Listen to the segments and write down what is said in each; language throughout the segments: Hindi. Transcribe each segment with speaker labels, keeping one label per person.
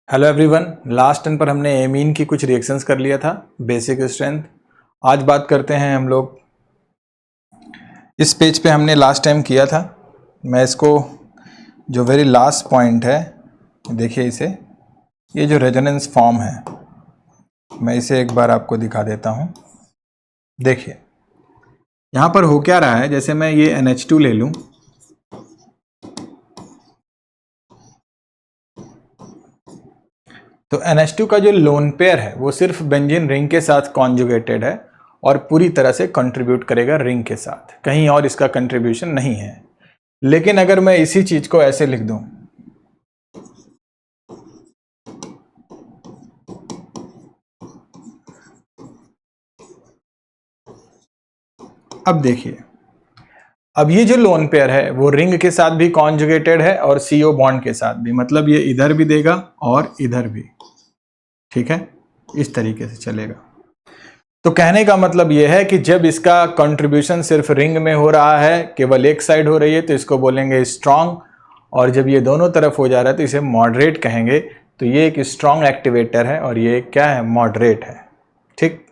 Speaker 1: हेलो एवरीवन, लास्ट टर्न पर हमने एमीन की कुछ रिएक्शंस कर लिया था, बेसिक स्ट्रेंथ। आज बात करते हैं हम लोग इस पेज पे हमने लास्ट टाइम किया था। मैं इसको जो वेरी लास्ट पॉइंट है, देखिए इसे, ये जो रेजोनेंस फॉर्म है, मैं इसे एक बार आपको दिखा देता हूँ। देखिए यहाँ पर हो क्या रहा है, जैसे मैं ये NH2 ले लूँ, तो NH2 का जो लोन पेयर है वो सिर्फ बेंजीन रिंग के साथ कॉन्जुगेटेड है और पूरी तरह से कंट्रीब्यूट करेगा रिंग के साथ, कहीं और इसका कंट्रीब्यूशन नहीं है। लेकिन अगर मैं इसी चीज को ऐसे लिख दूं, अब देखिए, अब ये जो लोन पेयर है वो रिंग के साथ भी कॉन्जुगेटेड है और CO बॉन्ड के साथ भी, मतलब ये इधर भी देगा और इधर भी, ठीक है, इस तरीके से चलेगा। तो कहने का मतलब यह है कि जब इसका कंट्रीब्यूशन सिर्फ रिंग में हो रहा है, केवल एक साइड हो रही है, तो इसको बोलेंगे स्ट्रांग, और जब ये दोनों तरफ हो जा रहा है तो इसे मॉडरेट कहेंगे। तो ये एक स्ट्रांग एक्टिवेटर है और ये क्या है, मॉडरेट है। ठीक,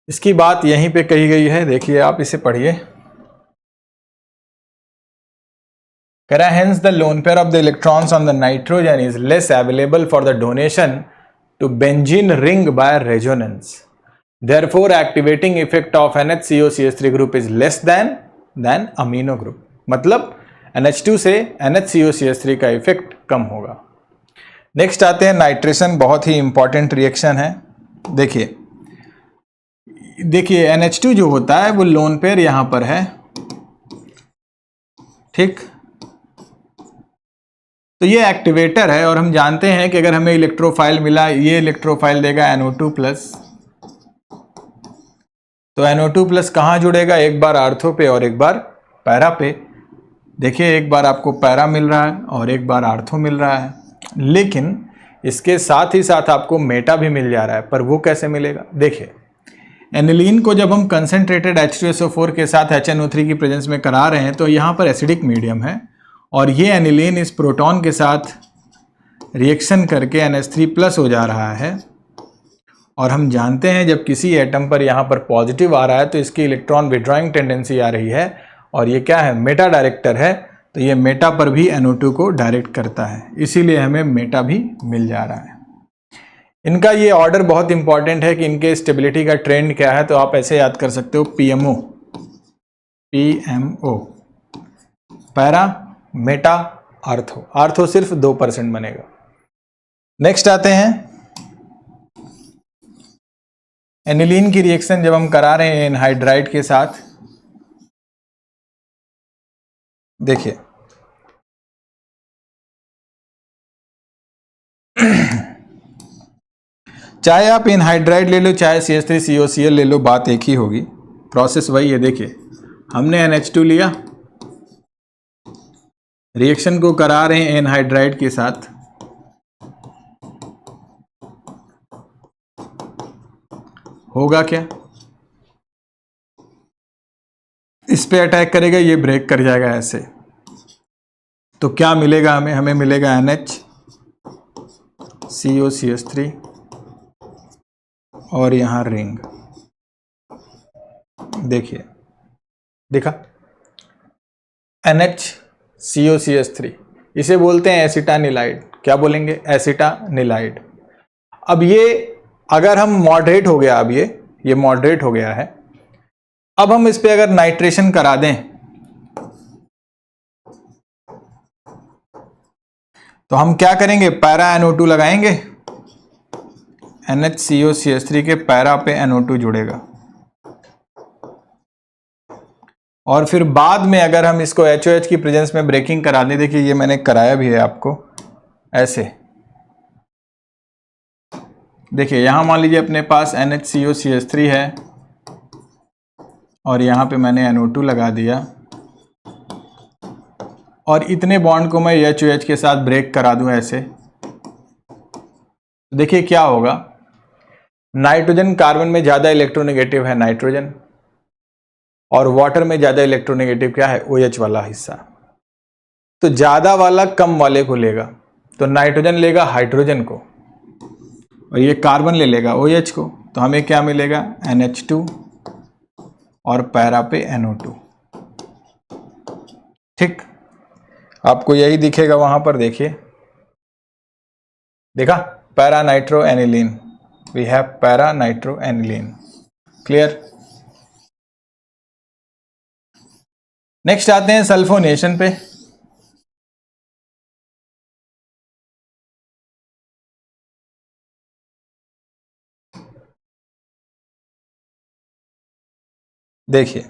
Speaker 1: इसकी बात यहीं पे कही गई है, देखिए आप इसे पढ़िए। कह रहा है hence the lone pair of the electrons on the nitrogen is less available for the donation to benzene ring by resonance. Therefore activating effect of NHCOCH3 group is less than amino group. मतलब NH2 से NHCOCH3 का इफेक्ट कम होगा। नेक्स्ट आते हैं नाइट्रेशन, बहुत ही इंपॉर्टेंट रिएक्शन है। देखिए देखिए NH2 जो होता है वो लोन पेयर यहां पर है, ठीक, तो ये एक्टिवेटर है और हम जानते हैं कि अगर हमें इलेक्ट्रोफाइल मिला, ये इलेक्ट्रोफाइल देगा NO2 प्लस, तो NO2 प्लस कहाँ जुड़ेगा, एक बार आर्थो पे और एक बार पैरा पे। देखिए एक बार आपको पैरा मिल रहा है और एक बार आर्थो मिल रहा है, लेकिन इसके साथ ही साथ आपको मेटा भी मिल जा रहा है, पर वो कैसे मिलेगा। देखिए एनिलीन को जब हम कंसनट्रेटेड H2SO4 के साथ HNO3 की प्रेजेंस में करा रहे हैं, तो यहाँ पर एसिडिक मीडियम है और ये एनिलीन इस प्रोटॉन के साथ रिएक्शन करके NH3 प्लस हो जा रहा है। और हम जानते हैं जब किसी एटम पर यहाँ पर पॉजिटिव आ रहा है तो इसकी इलेक्ट्रॉन विड्रॉइंग टेंडेंसी आ रही है, और ये क्या है, मेटा डायरेक्टर है, तो ये मेटा पर भी NO2 को डायरेक्ट करता है, इसीलिए हमें मेटा भी मिल जा रहा है। इनका ये ऑर्डर बहुत इंपॉर्टेंट है कि इनके स्टेबिलिटी का ट्रेंड क्या है, तो आप ऐसे याद कर सकते हो, PMO, para, Meta, ortho. Ortho सिर्फ 2% बनेगा। नेक्स्ट आते हैं एनिलीन की रिएक्शन जब हम करा रहे हैं एनहाइड्राइड के साथ। देखिए चाहे आप एनहाइड्राइड ले लो, चाहे CH3COCl ले लो, बात एक ही होगी, प्रोसेस वही है। देखिए हमने NH2 लिया, रिएक्शन को करा रहे हैं एनहाइड्राइड के साथ, होगा क्या, इस पे अटैक करेगा, ये ब्रेक कर जाएगा ऐसे, तो क्या मिलेगा हमें, हमें मिलेगा NHCOCH3 और यहां रिंग। देखिए देखा, NHCOCH3, इसे बोलते हैं एसिटानिलाइड। क्या बोलेंगे, एसिटानिलाइड। अब ये अगर हम मॉडरेट हो गया, अब ये मॉडरेट हो गया है, अब हम इस पे अगर नाइट्रेशन करा दें तो हम क्या करेंगे, पैरा NO2 लगाएंगे, NHCOCH3 के पैरा पे NO2 जुड़ेगा, और फिर बाद में अगर हम इसको HOH की प्रेजेंस में ब्रेकिंग करा दें, देखिए ये मैंने कराया भी है आपको ऐसे। देखिए यहां मान लीजिए अपने पास NHCOCH3 है और यहां पे मैंने NO2 लगा दिया, और इतने बॉन्ड को मैं HOH के साथ ब्रेक करा दूं ऐसे, देखिए क्या होगा, नाइट्रोजन कार्बन में ज्यादा इलेक्ट्रोनेगेटिव है नाइट्रोजन, और वाटर में ज्यादा इलेक्ट्रोनेगेटिव क्या है, OH वाला हिस्सा, तो ज्यादा वाला कम वाले को लेगा, तो नाइट्रोजन लेगा हाइड्रोजन को और ये कार्बन ले लेगा OH को, तो हमें क्या मिलेगा NH2 और पैरा पे NO2। ठीक, आपको यही दिखेगा वहां पर, देखिए, देखा, para nitro aniline, we have para nitro aniline. Clear. Next आते हैं सल्फोनेशन पे। देखिए,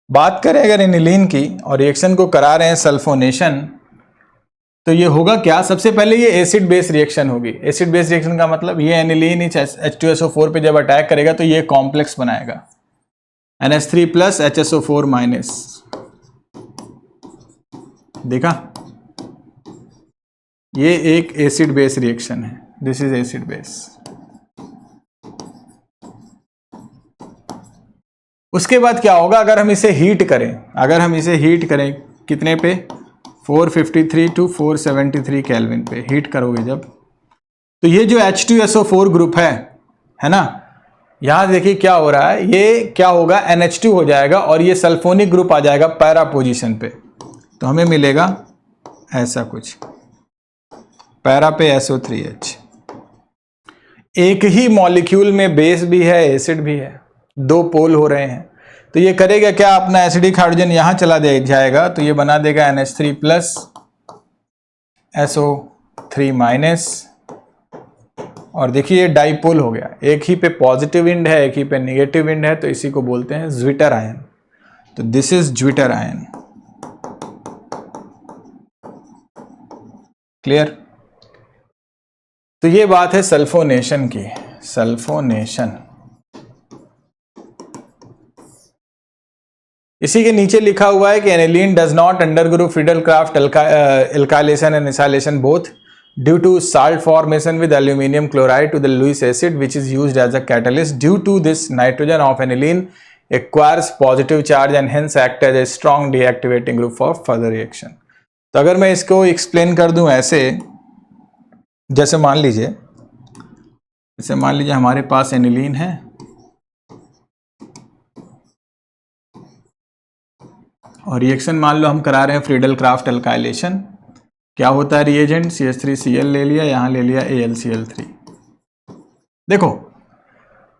Speaker 1: बात करें अगर एनिलीन की और रिएक्शन को करा रहे हैं सल्फोनेशन, तो ये होगा क्या, सबसे पहले ये एसिड बेस रिएक्शन होगी। एसिड बेस रिएक्शन का मतलब ये एनिलीन इस H2SO4 पे जब अटैक करेगा तो ये कॉम्प्लेक्स बनाएगा NH3 प्लस HSO4 माइनस। देखा, ये एक एसिड बेस रिएक्शन है, दिस इज एसिड बेस। उसके बाद क्या होगा, अगर हम इसे हीट करें, कितने पे, 453 टू 473 केल्विन पे हीट करोगे जब, तो ये जो H2SO4 ग्रुप है ना, यहां देखिए क्या हो रहा है, ये क्या होगा NH2 हो जाएगा और ये सल्फोनिक ग्रुप आ जाएगा पैरा पोजीशन पे, तो हमें मिलेगा ऐसा कुछ, पैरा पे SO3H। एक ही मॉलिक्यूल में बेस भी है एसिड भी है, दो पोल हो रहे हैं, तो ये करेगा क्या, अपना एसिडिक हाइड्रोजन यहां चला दे जाएगा, तो ये बना देगा NH3 प्लस SO3 माइनस, और देखिए ये डाइपोल हो गया, एक ही पे पॉजिटिव इंड है, एक ही पे नेगेटिव इंड है, तो इसी को बोलते हैं ज्विटर आयन। तो this is zwitter ion. Clear. तो ये बात है सल्फोनेशन की, सल्फोनेशन। इसी के नीचे लिखा हुआ है कि aniline does not undergo Friedel craft alkylation and acylation both due to salt formation with aluminum chloride to the Lewis acid which is used as a catalyst. Due to this, nitrogen of aniline acquires positive charge and hence act as a strong deactivating group for further reaction. तो अगर मैं इसको एक्सप्लेन कर दूं ऐसे, जैसे मान लीजिए हमारे पास एनिलीन है और रिएक्शन मान लो हम करा रहे हैं फ्रीडल क्राफ्ट एल्काइलेशन। क्या होता है रिएजेंट, CH3Cl ले लिया, यहां ले लिया AlCl3। देखो,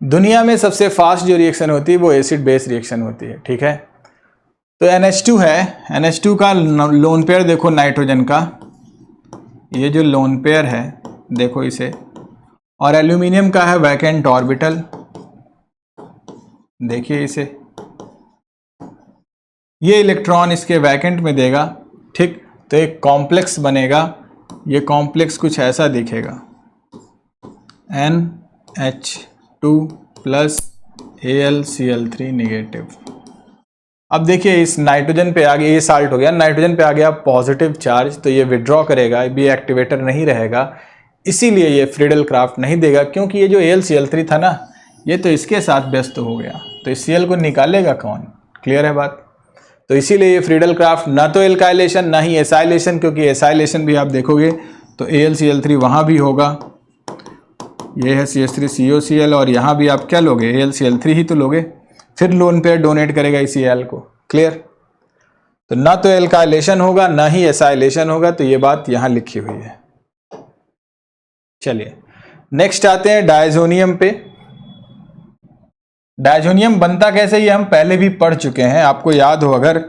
Speaker 1: दुनिया में सबसे फास्ट जो रिएक्शन होती है वो एसिड बेस रिएक्शन होती है, ठीक है। तो NH2 है, NH2 का लोन पेयर देखो नाइट्रोजन का, ये जो लोन पेयर है देखो इसे, और एल्यूमिनियम का है वैकेंट ऑर्बिटल, देखिए इसे, ये इलेक्ट्रॉन इसके वैकेंट में देगा, ठीक, तो एक कॉम्प्लेक्स बनेगा, ये कॉम्प्लेक्स कुछ ऐसा दिखेगा, NH2 प्लस AlCl3 नेगेटिव। अब देखिए इस नाइट्रोजन पे आ गया, ये साल्ट हो गया, नाइट्रोजन पे आ गया पॉजिटिव चार्ज, तो ये विड्रॉ करेगा, बी एक्टिवेटर नहीं रहेगा, इसीलिए ये फ्रीडल क्राफ्ट नहीं देगा, क्योंकि ये जो AlCl3 था ना, ये तो इसके साथ व्यस्त हो गया, तो इस Cl को निकालेगा कौन। क्लियर है बात। तो इसीलिए ये फ्रीडल क्राफ्ट ना तो एल्काइलेशन ना ही एसाइलेशन, क्योंकि एसाइलेशन भी आप देखोगे तो AlCl3 वहाँ भी होगा, ये है CH3COCl, और यहाँ भी आप क्या लोगे, AlCl3 ही तो लोगे, फिर लोन पेयर डोनेट करेगा इसी Al को। क्लियर। तो ना तो एल्काइलेशन होगा ना ही एसाइलेशन होगा, तो ये बात यहाँ लिखी हुई है। चलिए नेक्स्ट आते हैं डायजोनियम पे। डायजोनियम बनता कैसे ये हम पहले भी पढ़ चुके हैं, आपको याद हो अगर।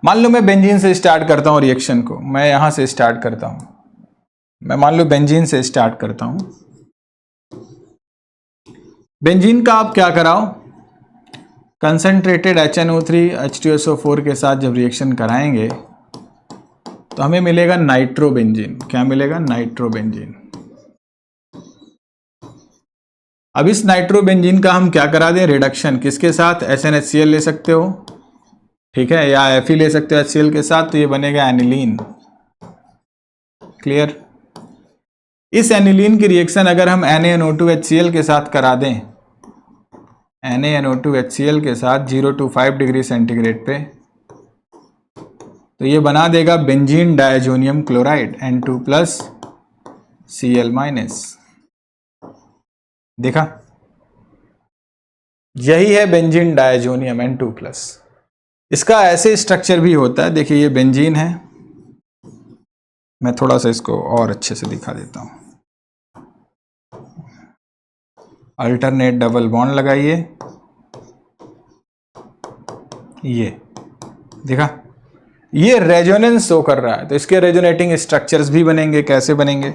Speaker 1: मान लो मैं बेंजीन से स्टार्ट करता हूं रिएक्शन को, मैं यहां से स्टार्ट करता हूं, मैं मान लो बेंजीन से स्टार्ट करता हूं। बेंजीन का आप क्या कराओ, कंसंट्रेटेड HNO3 H2SO4 के साथ जब रिएक्शन कराएंगे तो हमें मिलेगा नाइट्रोबेंजीन। क्या मिलेगा, नाइट्रोबेंजीन। अब इस नाइट्रोबेंजीन का हम क्या करा दें, रिडक्शन, किसके साथ, SnHCl ले सकते हो, ठीक है, या Fe ले सकते हो HCl के साथ, तो ये बनेगा एनिलीन। क्लियर। इस एनिलीन की रिएक्शन अगर हम NaNO2HCl के साथ करा दें, NaNO2HCl के साथ 0 to 5 डिग्री सेंटीग्रेड पे, तो ये बना देगा बेंजीन डायजोनियम क्लोराइड N2+Cl-। देखा, यही है बेंजीन डायजोनियम N2+। इसका ऐसे स्ट्रक्चर भी होता है, देखिए ये बेंजीन है, मैं थोड़ा सा इसको और अच्छे से दिखा देता हूं। अल्टरनेट डबल बॉन्ड लगाइए, ये देखा, ये रेजोनेंस शो कर रहा है, तो इसके रेजोनेटिंग स्ट्रक्चर्स भी बनेंगे। कैसे बनेंगे?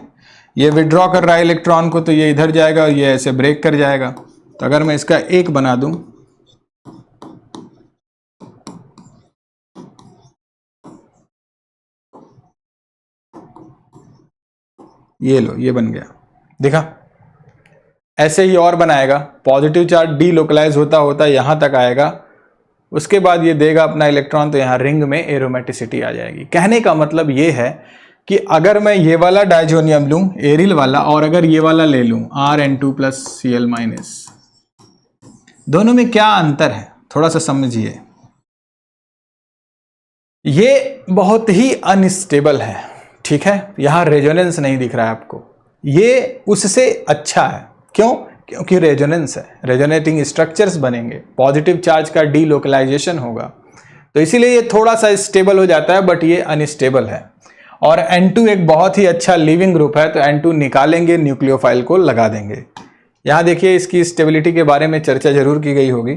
Speaker 1: ये विड्रॉ कर रहा है इलेक्ट्रॉन को, तो ये इधर जाएगा और ये ऐसे ब्रेक कर जाएगा। तो अगर मैं इसका एक बना दूं, ये लो, ये बन गया, देखा। ऐसे ही और बनाएगा, पॉजिटिव चार्ज डीलोकलाइज होता होता यहां तक आएगा, उसके बाद ये देगा अपना इलेक्ट्रॉन, तो यहां रिंग में एरोमेटिसिटी आ जाएगी। कहने का मतलब ये है कि अगर मैं ये वाला डायजोनियम लूं, एरिल वाला, और अगर ये वाला ले लूं Rn2+Cl-, दोनों में क्या अंतर है थोड़ा सा समझिए। ये बहुत ही अनस्टेबल है, ठीक है, यहां रेजोनेंस नहीं दिख रहा है आपको, ये उससे अच्छा है। क्यों? क्योंकि रेजोनेंस है, रेजोनेटिंग स्ट्रक्चर्स बनेंगे, पॉजिटिव चार्ज का डीलोकलाइजेशन होगा, तो इसीलिए ये थोड़ा सा स्टेबल हो जाता है, बट ये अनस्टेबल है। और N2 एक बहुत ही अच्छा लिविंग ग्रुप है, तो N2 निकालेंगे, न्यूक्लियोफाइल को लगा देंगे। यहां देखिए इसकी स्टेबिलिटी के बारे में चर्चा जरूर की गई होगी,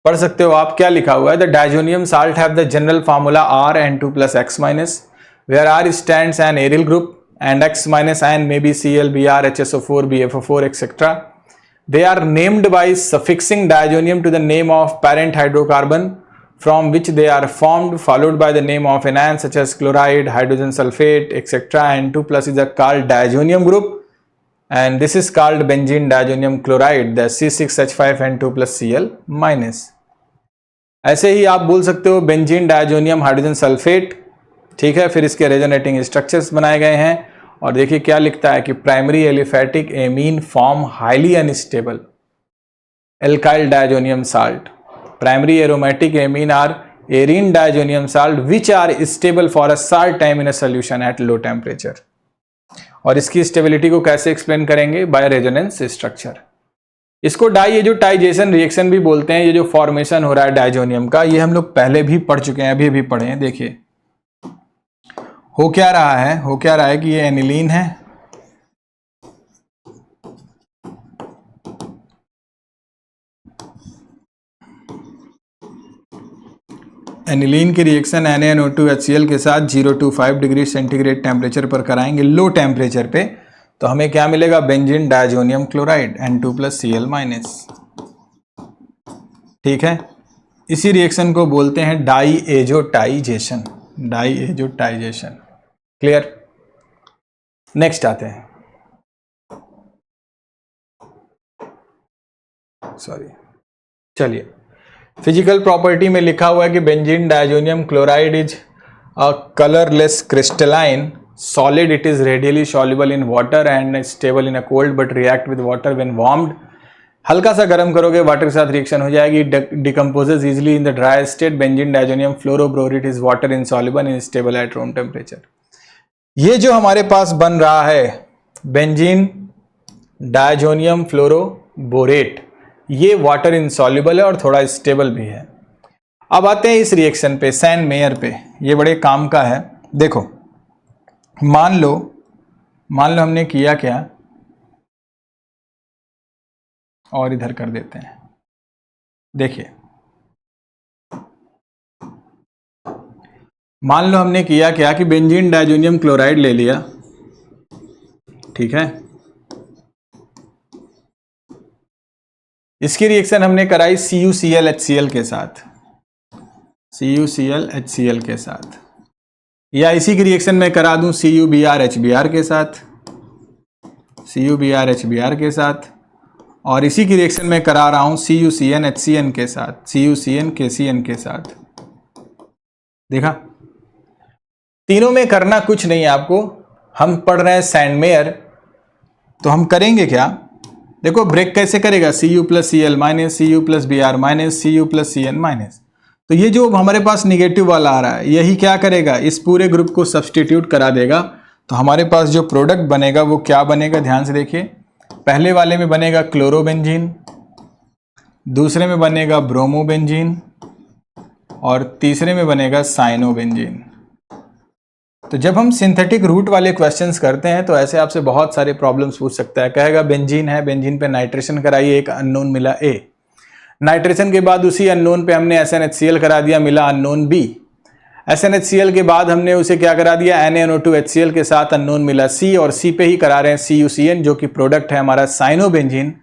Speaker 1: पढ़ सकते हो आप। क्या लिखा हुआ है? The diazonium salt have the general formula Rn2+X-, where R stands an aryl group and X- ion may be Cl, Br, HSO4, BFO4, etc. They are named by suffixing diazonium to the name of parent hydrocarbon from which they are formed, followed by the name of an ion such as chloride, hydrogen sulfate, etc. N2+ is a called diazonium group, and this is called benzene diazonium chloride, the C6H5N2+Cl-। ऐसे ही आप बोल सकते हो बेंजीन डायजोनियम हाइड्रोजन सल्फेट, ठीक है। फिर इसके रेजोनेटिंग स्ट्रक्चर्स बनाए गए हैं, और देखिए क्या लिखता है कि primary aliphatic amine form highly unstable alkyl diazonium salt, primary aromatic amine are arene diazonium salt which are stable for a short time in a solution at low temperature. और इसकी स्टेबिलिटी को कैसे एक्सप्लेन करेंगे? By resonance structure. इसको डाइएजोटाइजेशन रिएक्शन भी बोलते हैं। ये जो फॉर्मेशन हो रहा है डायजोनियम का, ये हम लोग पहले भी पढ़ चुके हैं, अभी भी पढ़े हैं। देखिए हो क्या रहा है, हो क्या रहा है कि ये एनिलीन है, एनिलीन की रिएक्शन NaNO2HCl के साथ 025 डिग्री सेंटीग्रेड टेम्परेचर पर कराएंगे, लो टेम्परेचर पे, तो हमें क्या मिलेगा? Benzene diazonium chloride N2+Cl-। ठीक है, इसी रिएक्शन को बोलते हैं डाइएजोटाइजेशन, डाइएजोटाइजेशन। क्लियर? नेक्स्ट आते हैं, सॉरी, चलिए। फिजिकल प्रॉपर्टी में लिखा हुआ है कि benzene diazonium chloride is a colourless crystalline solid, it is radially soluble in water and stable in a cold but react with water when warmed. हल्का सा गर्म करोगे वाटर के साथ रिएक्शन हो जाएगी, decomposes easily in the dry state. Benzene diazonium fluoroborate is water insoluble in stable at room temperature. ये जो हमारे पास बन रहा है बेंजीन डायजोनियम फ्लोरोबोरेट, ये वाटर इनसॉल्युबल है और थोड़ा स्टेबल भी है। अब आते हैं इस रिएक्शन पे, सैन मेयर पे, ये बड़े काम का है। देखो मान लो हमने किया क्या, और इधर कर देते हैं। देखिए मान लो हमने किया क्या कि बेंजीन डायजोनियम क्लोराइड ले लिया, ठीक है, इसकी रिएक्शन हमने कराई CuCl-HCl के साथ, CuCl-HCl के साथ, या इसी की रिएक्शन में करा दूं CuBr-HBr के साथ, CuBr-HBr के साथ, और इसी की रिएक्शन में करा रहा हूं CuCN-HCN के साथ, CuCN-KCN के साथ। देखा, तीनों में करना कुछ नहीं है आपको। हम पढ़ रहे हैं सैन मेयर, तो हम करेंगे क्या? देखो ब्रेक कैसे करेगा, Cu+Cl-, Cu+Br-, Cu+Cn-। तो ये जो हमारे पास निगेटिव वाला आ रहा है यही क्या करेगा, इस पूरे ग्रुप को सब्सटीट्यूट करा देगा। तो हमारे पास जो प्रोडक्ट बनेगा वो क्या बनेगा, ध्यान से देखिए। पहले वाले में बनेगा क्लोरोबेंजीन, दूसरे में बनेगा ब्रोमोबेंजीन और तीसरे में बनेगा साइनोबेंजीन। तो जब हम सिंथेटिक रूट वाले क्वेश्चंस करते हैं तो ऐसे आपसे बहुत सारे प्रॉब्लम्स पूछ सकता है। कहेगा बेंजीन है, बेंजीन पे नाइट्रेशन कराइए, एक अननोन मिला A। नाइट्रेशन के बाद उसी अननोन पे हमने SnHCl करा दिया, मिला अननोन B। SnHCl के बाद हमने उसे क्या करा दिया, NaNO2HCl के साथ अननोन मिला C, और C पे ही करा रहे हैं CuCN जो कि प्रोडक्ट है हमारा साइनोबेंजीन।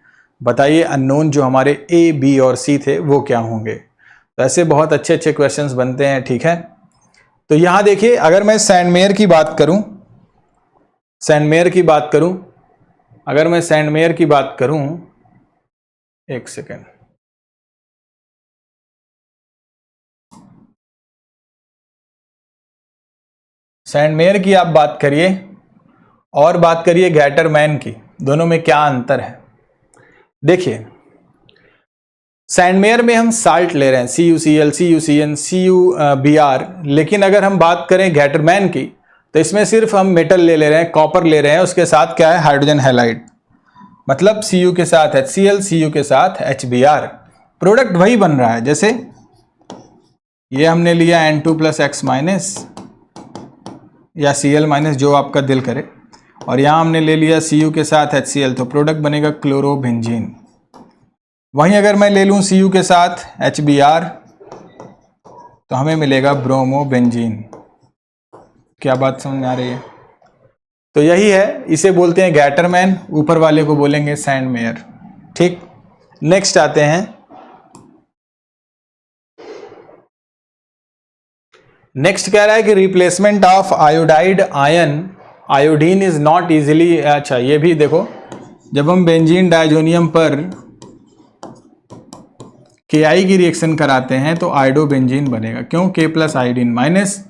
Speaker 1: बताइए अननोन जो हमारे A, B और C थे वो क्या होंगे। तो ऐसे बहुत अच्छे अच्छे क्वेश्चंस बनते हैं, ठीक है। तो यहां देखिए, अगर मैं सैंडमेयर की बात करूं, अगर मैं सैंडमेयर की बात करूं, एक सेकेंड, सैंडमेयर की आप बात करिए और बात करिए गैटरमैन की, दोनों में क्या अंतर है। देखिए सैंडमेयर में हम साल्ट ले रहे हैं CuCl, CuCN, CuBr, लेकिन अगर हम बात करें गैटरमैन की तो इसमें सिर्फ हम मेटल ले रहे हैं, कॉपर ले रहे हैं, उसके साथ क्या है, हाइड्रोजन हैलाइड। मतलब Cu के साथ HCl, Cu के साथ HBr, प्रोडक्ट वही बन रहा है। जैसे ये हमने लिया N2+X- या Cl- जो आपका दिल करे, और यहाँ हमने ले लिया Cu के साथ HCl, तो प्रोडक्ट बनेगा क्लोरोबेंजीन। वहीं अगर मैं ले लूँ Cu के साथ HBr तो हमें मिलेगा ब्रोमोबेंजीन। क्या बात समझ में आ रही है। तो यही है, इसे बोलते हैं गैटरमैन, ऊपर वाले को बोलेंगे सैंडमेयर, ठीक। नेक्स्ट आते हैं, नेक्स्ट कह रहा है कि replacement of iodide ion iodine is not easily. अच्छा ये भी देखो, जब हम बेंजीन डायजोनियम पर Ki की रिएक्शन कराते हैं तो आयोडोबेंजीन बनेगा। क्यों, K+ आयोडीन माइनस,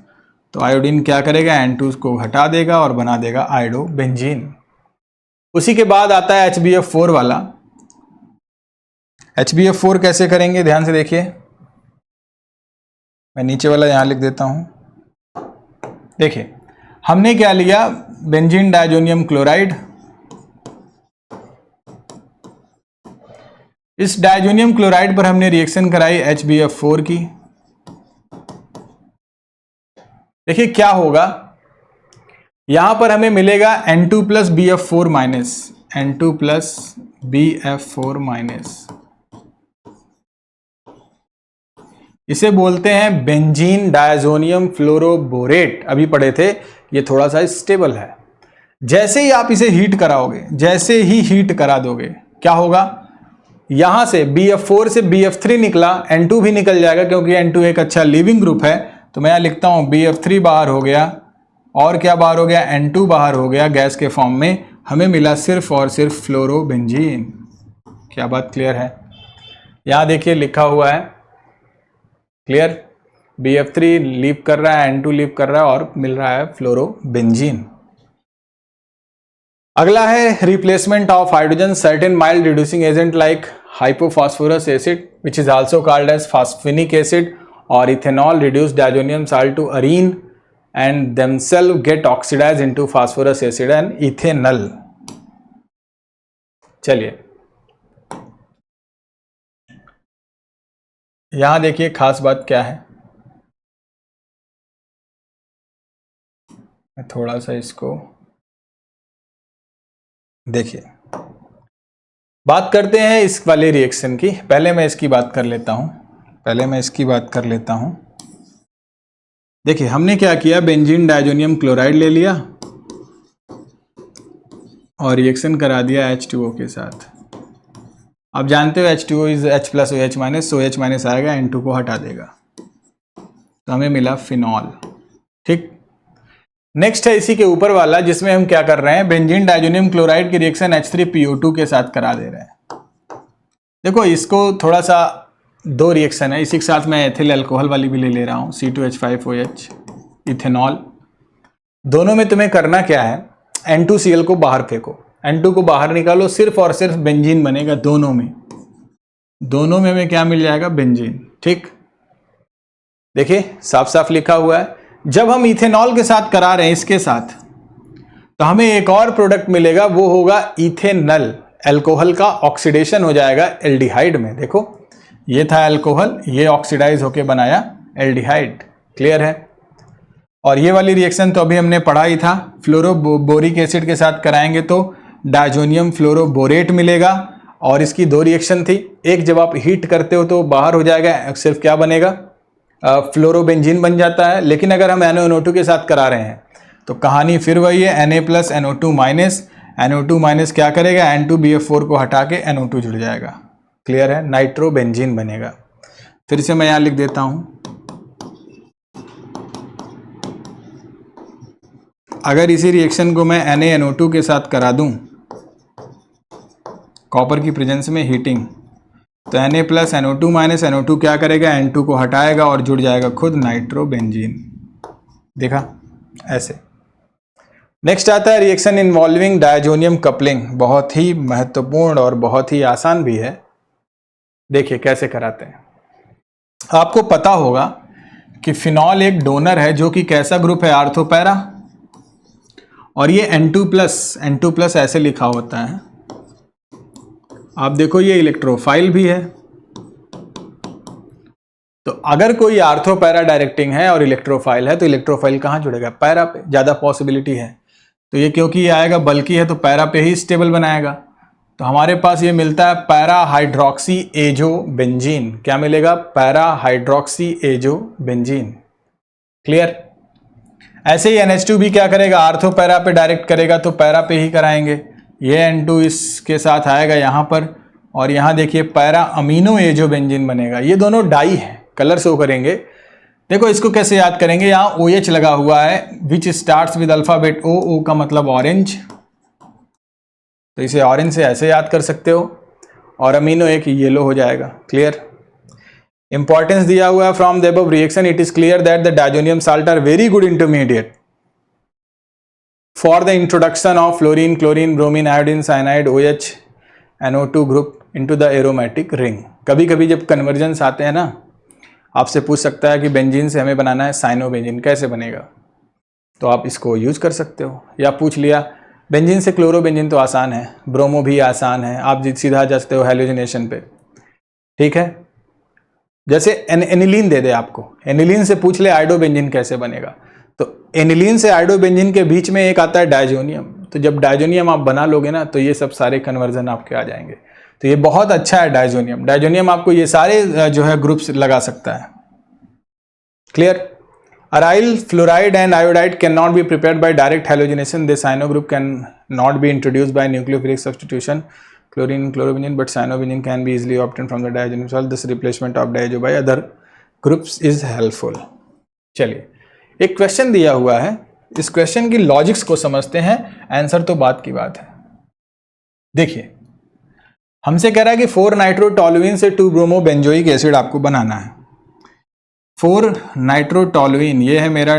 Speaker 1: तो आयोडीन क्या करेगा, N2 को हटा देगा और बना देगा आयोडोबेंजीन। उसी के बाद आता है HbF4 वाला। HbF4 कैसे करेंगे, ध्यान से देखिए, मैं नीचे वाला यहां लिख देता हूं। देखिए हमने क्या लिया, बेंजीन डायजोनियम क्लोराइड, इस डायजोनियम क्लोराइड पर हमने रिएक्शन कराई HbF4 की। देखिए क्या होगा, यहां पर हमें मिलेगा N2+BF4 माइनस, N2+BF4 इसे बोलते हैं बेंजीन डायजोनियम फ्लोरोबोरेट। अभी पढ़े थे, ये थोड़ा सा स्टेबल है। जैसे ही आप इसे हीट कराओगे, जैसे ही हीट करा दोगे, क्या होगा, यहां से BF4 से BF3 निकला, N2 भी निकल जाएगा क्योंकि N2 एक अच्छा लिविंग ग्रुप है। तो मैं यहां लिखता हूं BF3 बाहर हो गया, और क्या बाहर हो गया, N2 बाहर हो गया गैस के फॉर्म में, हमें मिला सिर्फ और सिर्फ फ्लोरोबेंजीन। क्या बात क्लियर है। यहां देखिए लिखा हुआ है, क्लियर, BF3 लीव कर रहा है, N2 लीव कर रहा है और मिल रहा है फ्लोरोबेंजीन। अगला है replacement of hydrogen certain mild reducing agent like hypophosphorus acid which is also called as phosphinic acid or ethanol reduce diazonium salt to arene and themselves get oxidized into phosphorus acid and ethanol। चलिए यहां देखिए खास बात क्या है, मैं थोड़ा सा इसको देखिए, बात करते हैं इस वाले रिएक्शन की। पहले मैं इसकी बात कर लेता हूं, देखिए हमने क्या किया, बेंजीन डायजोनियम क्लोराइड ले लिया और रिएक्शन करा दिया H2O के साथ। आप जानते हो H2O इज H+OH-, OH- आएगा, N2 को हटा देगा, तो हमें मिला फिनॉल, ठीक। नेक्स्ट है इसी के ऊपर वाला, जिसमें हम क्या कर रहे हैं, बेंजीन डायजोनियम क्लोराइड की रिएक्शन H3PO2 के साथ करा दे रहे हैं। देखो इसको थोड़ा सा, दो रिएक्शन है, इसी के साथ मैं एथिल अल्कोहल वाली भी ले रहा हूँ, C2H5OH, इथेनॉल। दोनों में तुम्हें करना क्या है, N2Cl को बाहर फेंको, N2 को बाहर निकालो, सिर्फ और सिर्फ बेंजीन बनेगा। दोनों में हमें क्या मिल जाएगा, बेंजीन, ठीक। देखिए साफ साफ लिखा हुआ है। जब हम इथेनॉल के साथ करा रहे हैं इसके साथ, तो हमें एक और प्रोडक्ट मिलेगा, वो होगा इथेनल। अल्कोहल का ऑक्सीडेशन हो जाएगा एल्डिहाइड में। देखो ये था अल्कोहल, ये ऑक्सीडाइज होके बनाया एल्डिहाइड। क्लियर है। और ये वाली रिएक्शन तो अभी हमने पढ़ा ही था। फ्लोरोबोरिक एसिड के साथ कराएंगे तो डायजोनियम फ्लोरोबोरेट मिलेगा। और इसकी दो रिएक्शन थी, एक जब आप हीट करते हो तो बाहर हो जाएगा, सिर्फ क्या बनेगा, फ्लोरोबेंजीन बन जाता है। लेकिन अगर हम NaNO2 के साथ करा रहे हैं तो कहानी फिर वही है, Na+NO2-, NO2- क्या करेगा, N2BF4 को हटा के NO2 जुड़ जाएगा। क्लियर है, नाइट्रोबेंजीन बनेगा। फिर से मैं यहाँ लिख देता हूँ, अगर इसी रिएक्शन को मैं NaNO2 के साथ करा दूं कॉपर की प्रेजेंस में हीटिंग, तो Na+NO2- NO2 क्या करेगा, N2 को हटाएगा और जुड़ जाएगा खुद नाइट्रोबेंजीन। देखा ऐसे। नेक्स्ट आता है रिएक्शन इन्वॉल्विंग डायजोनियम कपलिंग। बहुत ही महत्वपूर्ण और बहुत ही आसान भी है। देखिए कैसे कराते हैं। आपको पता होगा कि फिनॉल एक डोनर है जो कि कैसा ग्रुप है, आर्थो पैरा। और ये N2+ ऐसे लिखा होता है। आप देखो ये इलेक्ट्रोफाइल भी है। तो अगर कोई आर्थो पैरा डायरेक्टिंग है और इलेक्ट्रोफाइल है तो इलेक्ट्रोफाइल कहाँ जुड़ेगा, पैरा पे, ज्यादा पॉसिबिलिटी है। तो ये क्योंकि ये आएगा बल्कि है तो पैरा पे ही स्टेबल बनाएगा। तो हमारे पास ये मिलता है पैरा हाइड्रोक्सी एजो बेंजीन। क्या मिलेगा, para hydroxy azo benzene. Clear. ऐसे ही NH2 भी क्या करेगा, आर्थो पैरा पे डायरेक्ट करेगा तो पैरा पे ही कराएंगे। ये N2 इसके साथ आएगा यहाँ पर, और यहाँ देखिए पैरा अमीनो एजो बेंजीन बनेगा। ये दोनों डाई है, कलर शो करेंगे। देखो इसको कैसे याद करेंगे, यहाँ OH लगा हुआ है विच स्टार्ट्स विद अल्फाबेट O का मतलब ऑरेंज, तो इसे ऑरेंज से ऐसे याद कर सकते हो। और अमीनो एक येलो हो जाएगा। क्लियर। इंपॉर्टेंस दिया हुआ है from the above reaction it is clear that the diazonium salt are very good intermediate for the introduction of fluorine, chlorine, bromine, iodine, cyanide, OH, NO2 group into the aromatic ring. कभी कभी जब कन्वर्जेंस आते हैं ना, आपसे पूछ सकता है कि बेंजीन से हमें बनाना है साइनोबेंजीन, कैसे बनेगा, तो आप इसको यूज कर सकते हो। या पूछ लिया बेंजीन से क्लोरोबेंजीन तो आसान है, ब्रोमो भी आसान है, आप सीधा जा सकते हो हेलोजिनेशन पे। ठीक है। जैसे एनिलीन दे दे आपको, एनिलीन से पूछ ले आइडोबेंजीन कैसे बनेगा, तो एनिलीन से आइडोबेंजीन के बीच में एक आता है डायजोनियम। तो जब डायजोनियम आप बना लोगे ना तो ये सब सारे कन्वर्जन आपके आ जाएंगे। तो ये बहुत अच्छा है डायजोनियम। डायजोनियम आपको ये सारे जो है ग्रुप्स लगा सकता है। Clear. Aryl fluoride and iodide can not be prepared by direct halogenation. This cyano group can not be introduced by nucleophilic substitution chlorine chlorobenzene, but cyanobenzene can be easily obtained from the diazonium salt. This replacement of diazo by other groups is helpful. चलिए एक क्वेश्चन दिया हुआ है, इस क्वेश्चन की लॉजिक्स को समझते हैं, आंसर तो बात की बात है। देखिए हमसे कह रहा है कि 4-नाइट्रोटोलुइन से 2-ब्रोमोबेंजोइक एसिड आपको बनाना है। 4-नाइट्रोटोलुइन, ये है मेरा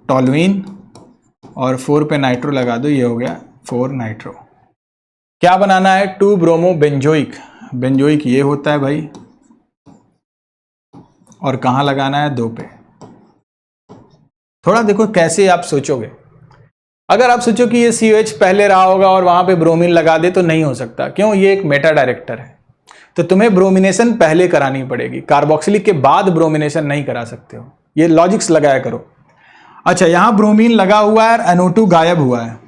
Speaker 1: टोलुइन और 4 पे नाइट्रो लगा दो, ये हो गया 4-नाइट्रो। क्या बनाना है, 2-ब्रोमोबेंजोइक। बेंजोइक ये होता है भाई, और कहां लगाना है, 2 पे। थोड़ा देखो कैसे आप सोचोगे। अगर आप सोचो कि ये COH पहले रहा होगा और वहां पे ब्रोमीन लगा दे तो नहीं हो सकता। क्यों, ये एक मेटा डायरेक्टर है, तो तुम्हें ब्रोमिनेशन पहले करानी पड़ेगी। कार्बोक्सिलिक के बाद ब्रोमिनेशन नहीं करा सकते हो। ये लॉजिक्स लगाया करो। अच्छा यहां ब्रोमीन लगा हुआ है और NO2 गायब हुआ है।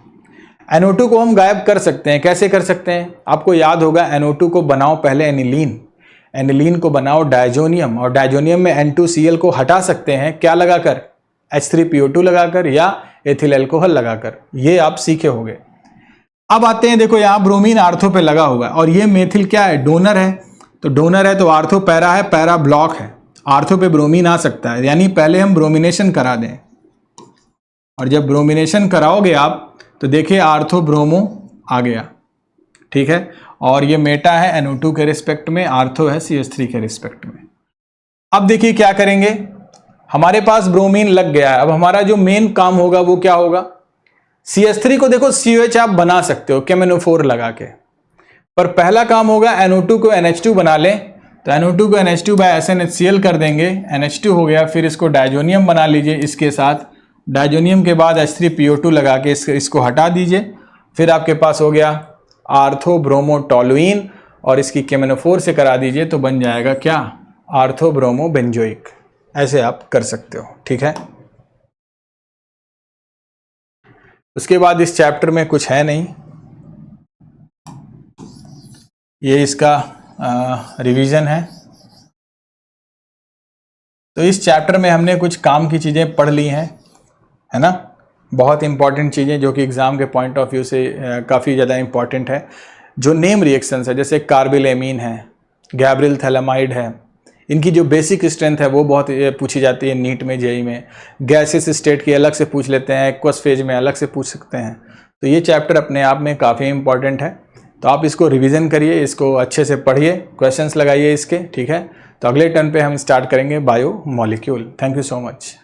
Speaker 1: NO2 को हम गायब कर सकते हैं, कैसे कर सकते हैं, आपको याद होगा NO2 को बनाओ पहले एनिलीन, एनिलीन को बनाओ डायजोनियम, और डायजोनियम में N2Cl को हटा सकते हैं, क्या लगाकर, H3PO2 लगाकर या एथिल अल्कोहल लगाकर। ये आप सीखे होंगे। अब आते हैं, देखो यहां ब्रोमीन आर्थो पे लगा हुआ है और ये मेथिल क्या है, डोनर है। तो डोनर है तो आर्थो पैरा है, पैरा ब्लॉक है, आर्थो पे ब्रोमीन आ सकता है। यानी पहले हम ब्रोमिनेशन करा दें, और जब ब्रोमिनेशन कराओगे आप तो देखिए आर्थो ब्रोमो आ गया। ठीक है। और ये मेटा है NO2 के रिस्पेक्ट में, आर्थो है CH3 के रिस्पेक्ट में। अब देखिए क्या करेंगे, हमारे पास ब्रोमीन लग गया है। अब हमारा जो मेन काम होगा वो क्या होगा, CH3 को देखो COH आप बना सकते हो KMnO4 लगा के, पर पहला काम होगा NO2 को NH2 बना लें तो NO2 को NH2 बाय SnHCl कर देंगे, NH2 हो गया। फिर इसको डायजोनियम बना लीजिए इसके साथ, डायजोनियम के बाद H3PO2 लगा के इसको हटा दीजिए। फिर आपके पास हो गया आर्थोब्रोमोटोलुइन, और इसकी केमिनोफोर से करा दीजिए तो बन जाएगा क्या, आर्थोब्रोमोबेंजोइक। ऐसे आप कर सकते हो, ठीक है। उसके बाद इस चैप्टर में कुछ है नहीं, ये इसका रिवीजन है। तो इस चैप्टर में हमने कुछ काम की चीज़ें पढ़ ली हैं, है ना, बहुत इंपॉर्टेंट चीज़ें जो कि एग्ज़ाम के पॉइंट ऑफ व्यू से काफ़ी ज़्यादा इंपॉर्टेंट है। जो नेम रिएक्शंस है जैसे कार्बिलेमीन है, गैब्रियल थैलामाइड है, इनकी जो बेसिक स्ट्रेंथ है वो बहुत पूछी जाती है नीट में, जेई में। गैसेस स्टेट की अलग से पूछ लेते हैं, एक्वस फेज में अलग से पूछ सकते हैं। तो ये चैप्टर अपने आप में काफ़ी इंपॉर्टेंट है, तो आप इसको रिवीजन करिए, इसको अच्छे से पढ़िए, क्वेश्चंस लगाइए इसके, ठीक है। तो अगले टर्न पे हम स्टार्ट करेंगे bio molecule. Thank you so much.